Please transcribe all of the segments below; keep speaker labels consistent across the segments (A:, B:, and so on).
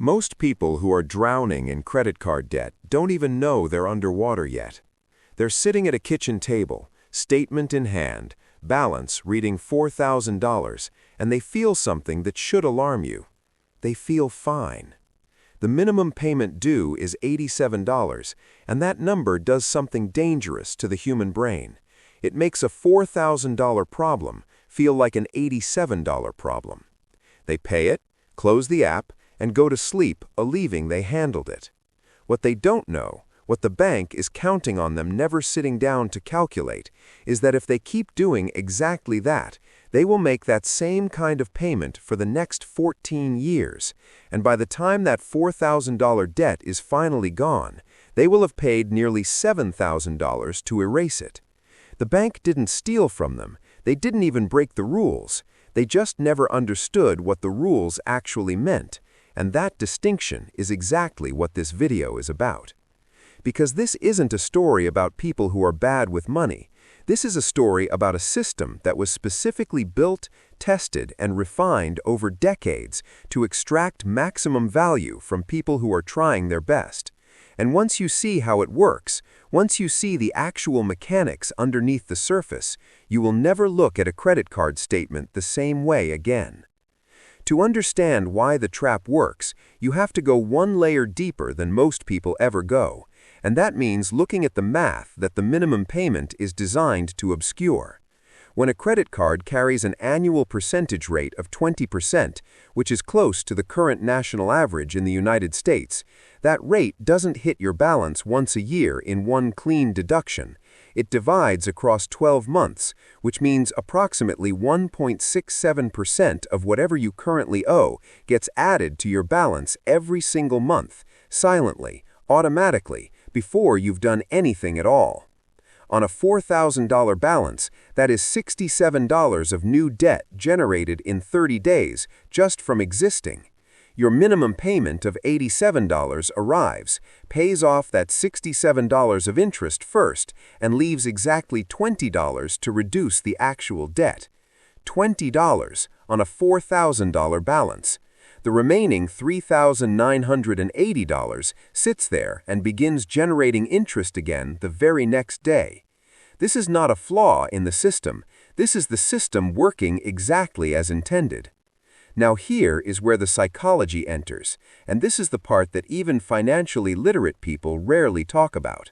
A: Most people who are drowning in credit card debt don't even know they're underwater yet. They're sitting at a kitchen table, statement in hand, balance reading $4,000, and they feel something that should alarm you. They feel fine. The minimum payment due is $87, and that number does something dangerous to the human brain. It makes a $4,000 problem feel like an $87 problem. They pay it, close the app, and go to sleep, believing they handled it. What they don't know, what the bank is counting on them never sitting down to calculate, is that if they keep doing exactly that, they will make that same kind of payment for the next 14 years, and by the time that $4,000 debt is finally gone, they will have paid nearly $7,000 to erase it. The bank didn't steal from them, they didn't even break the rules, they just never understood what the rules actually meant, and that distinction is exactly what this video is about. Because this isn't a story about people who are bad with money. This is a story about a system that was specifically built, tested, and refined over decades to extract maximum value from people who are trying their best. And once you see how it works, once you see the actual mechanics underneath the surface, you will never look at a credit card statement the same way again. To understand why the trap works, you have to go one layer deeper than most people ever go, and that means looking at the math that the minimum payment is designed to obscure. When a credit card carries an annual percentage rate of 20%, which is close to the current national average in the United States, that rate doesn't hit your balance once a year in one clean deduction. It divides across 12 months, which means approximately 1.67% of whatever you currently owe gets added to your balance every single month, silently, automatically, before you've done anything at all. On a $4,000 balance, that is $67 of new debt generated in 30 days just from existing. Your minimum payment of $87 arrives, pays off that $67 of interest first, and leaves exactly $20 to reduce the actual debt. $20 on a $4,000 balance. The remaining $3,980 sits there and begins generating interest again the very next day. This is not a flaw in the system. This is the system working exactly as intended. Now here is where the psychology enters, and this is the part that even financially literate people rarely talk about.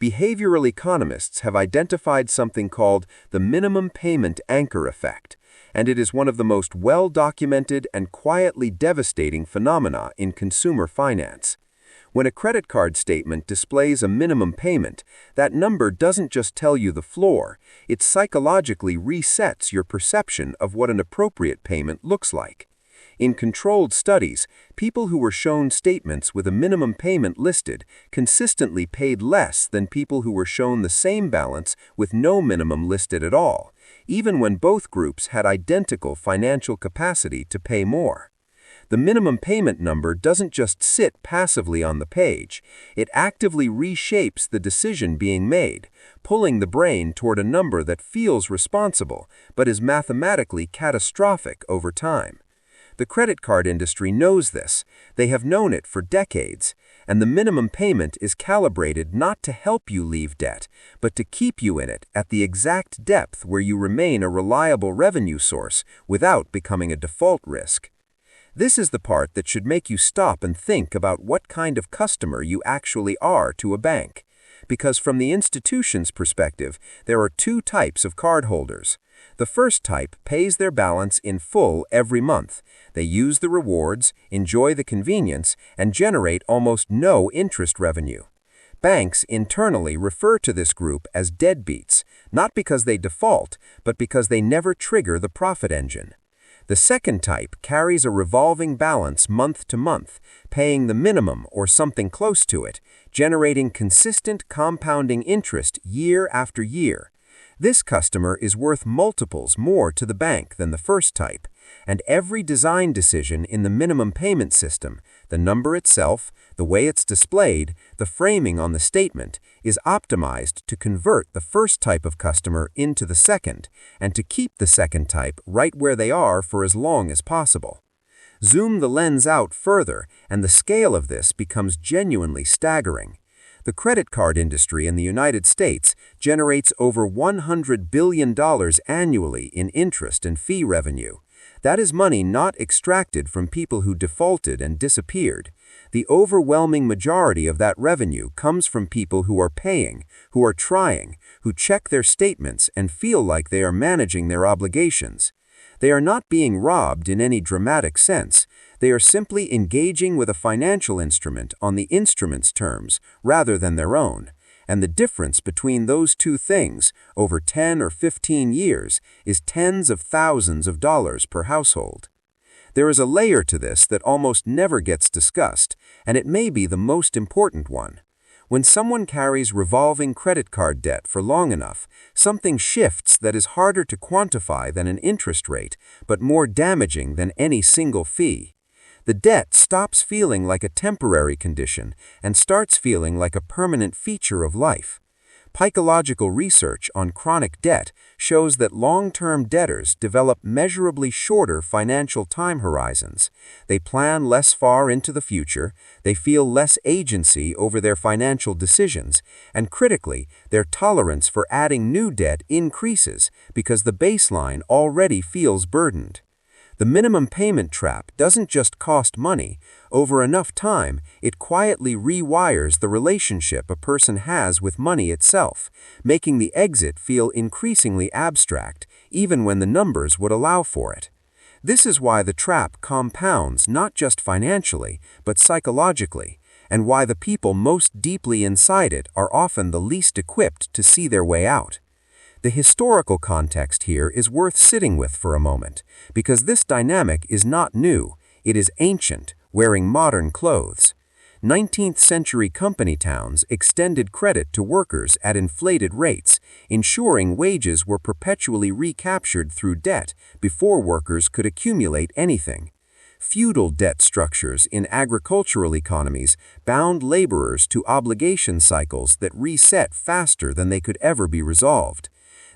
A: Behavioral economists have identified something called the minimum payment anchor effect, and it is one of the most well-documented and quietly devastating phenomena in consumer finance. When a credit card statement displays a minimum payment, that number doesn't just tell you the floor, it psychologically resets your perception of what an appropriate payment looks like. In controlled studies, people who were shown statements with a minimum payment listed consistently paid less than people who were shown the same balance with no minimum listed at all, even when both groups had identical financial capacity to pay more. The minimum payment number doesn't just sit passively on the page, it actively reshapes the decision being made, pulling the brain toward a number that feels responsible but is mathematically catastrophic over time. The credit card industry knows this, they have known it for decades, and the minimum payment is calibrated not to help you leave debt, but to keep you in it at the exact depth where you remain a reliable revenue source without becoming a default risk. This is the part that should make you stop and think about what kind of customer you actually are to a bank. Because from the institution's perspective, there are two types of cardholders. The first type pays their balance in full every month. They use the rewards, enjoy the convenience, and generate almost no interest revenue. Banks internally refer to this group as deadbeats, not because they default, but because they never trigger the profit engine. The second type carries a revolving balance month to month, paying the minimum or something close to it, generating consistent compounding interest year after year. This customer is worth multiples more to the bank than the first type, and every design decision in the minimum payment system, the number itself, the way it's displayed, the framing on the statement, is optimized to convert the first type of customer into the second, and to keep the second type right where they are for as long as possible.
B: Zoom the lens out further, and the scale of this becomes genuinely staggering. The credit card industry in the United States generates over $100 billion annually in interest and fee revenue. That is money not extracted from people who defaulted and disappeared. The overwhelming majority of that revenue comes from people who are paying, who are trying, who check their statements and feel like they are managing their obligations. They are not being robbed in any dramatic sense. They are simply engaging with a financial instrument on the instrument's terms rather than their own. And the difference between those two things over 10 or 15 years is tens of thousands of dollars per household. There is a layer to this that almost never gets discussed, and it may be the most important one. When someone carries revolving credit card debt for long enough, something shifts that is harder to quantify than an interest rate, but more damaging than any single fee. The debt stops feeling like a temporary condition and starts feeling like a permanent feature of life. Psychological research on chronic debt shows that long-term debtors develop measurably shorter financial time horizons. They plan less far into the future, they feel less agency over their financial decisions, and critically, their tolerance for adding new debt increases because the baseline already feels burdened. The minimum payment trap doesn't just cost money. Over enough time, it quietly rewires the relationship a person has with money itself, making the exit feel increasingly abstract, even when the numbers would allow for it. This is why the trap compounds not just financially, but psychologically, and why the people most deeply inside it are often the least equipped to see their way out. The historical context here is worth sitting with for a moment, because this dynamic is not new, it is ancient, wearing modern clothes. 19th century company towns extended credit to workers at inflated rates, ensuring wages were perpetually recaptured through debt before workers could accumulate anything. Feudal debt structures in agricultural economies bound laborers to obligation cycles that reset faster than they could ever be resolved.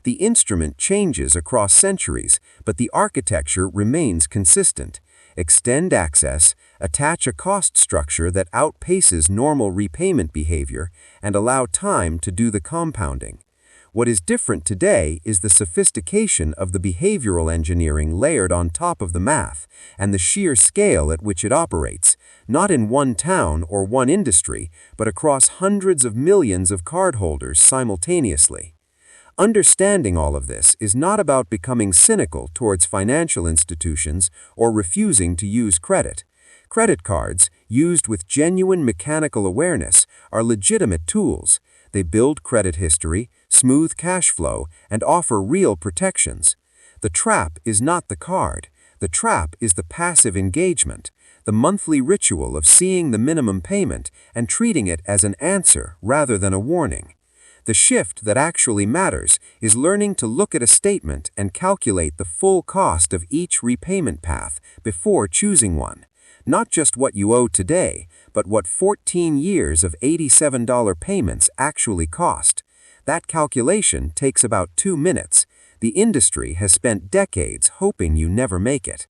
B: The instrument changes across centuries, but the architecture remains consistent. Extend access, attach a cost structure that outpaces normal repayment behavior, and allow time to do the compounding. What is different today is the sophistication of the behavioral engineering layered on top of the math, and the sheer scale at which it operates, not in one town or one industry, but across hundreds of millions of cardholders simultaneously. Understanding all of this is not about becoming cynical towards financial institutions or refusing to use credit. Credit cards, used with genuine mechanical awareness, are legitimate tools. They build credit history, smooth cash flow, and offer real protections. The trap is not the card. The trap is the passive engagement, the monthly ritual of seeing the minimum payment and treating it as an answer rather than a warning. The shift that actually matters is learning to look at a statement and calculate the full cost of each repayment path before choosing one. Not just what you owe today, but what 14 years of $87 payments actually cost. That calculation takes about 2 minutes. The industry has spent decades hoping you never make it.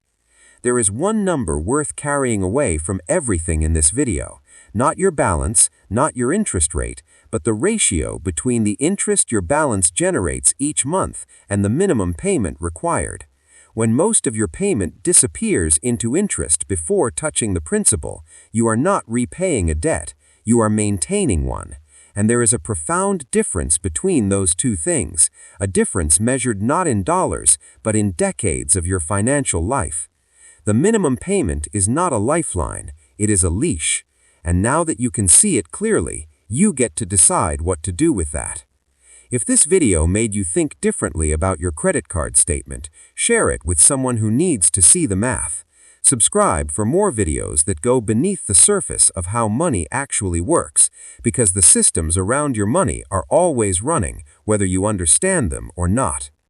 B: There is one number worth carrying away from everything in this video. Not your balance, not your interest rate, but the ratio between the interest your balance generates each month and the minimum payment required. When most of your payment disappears into interest before touching the principal, you are not repaying a debt, you are maintaining one. And there is a profound difference between those two things, a difference measured not in dollars, but in decades of your financial life. The minimum payment is not a lifeline, it is a leash. And now that you can see it clearly, you get to decide what to do with that. If this video made you think differently about your credit card statement, share it with someone who needs to see the math. Subscribe for more videos that go beneath the surface of how money actually works, because the systems around your money are always running, whether you understand them or not.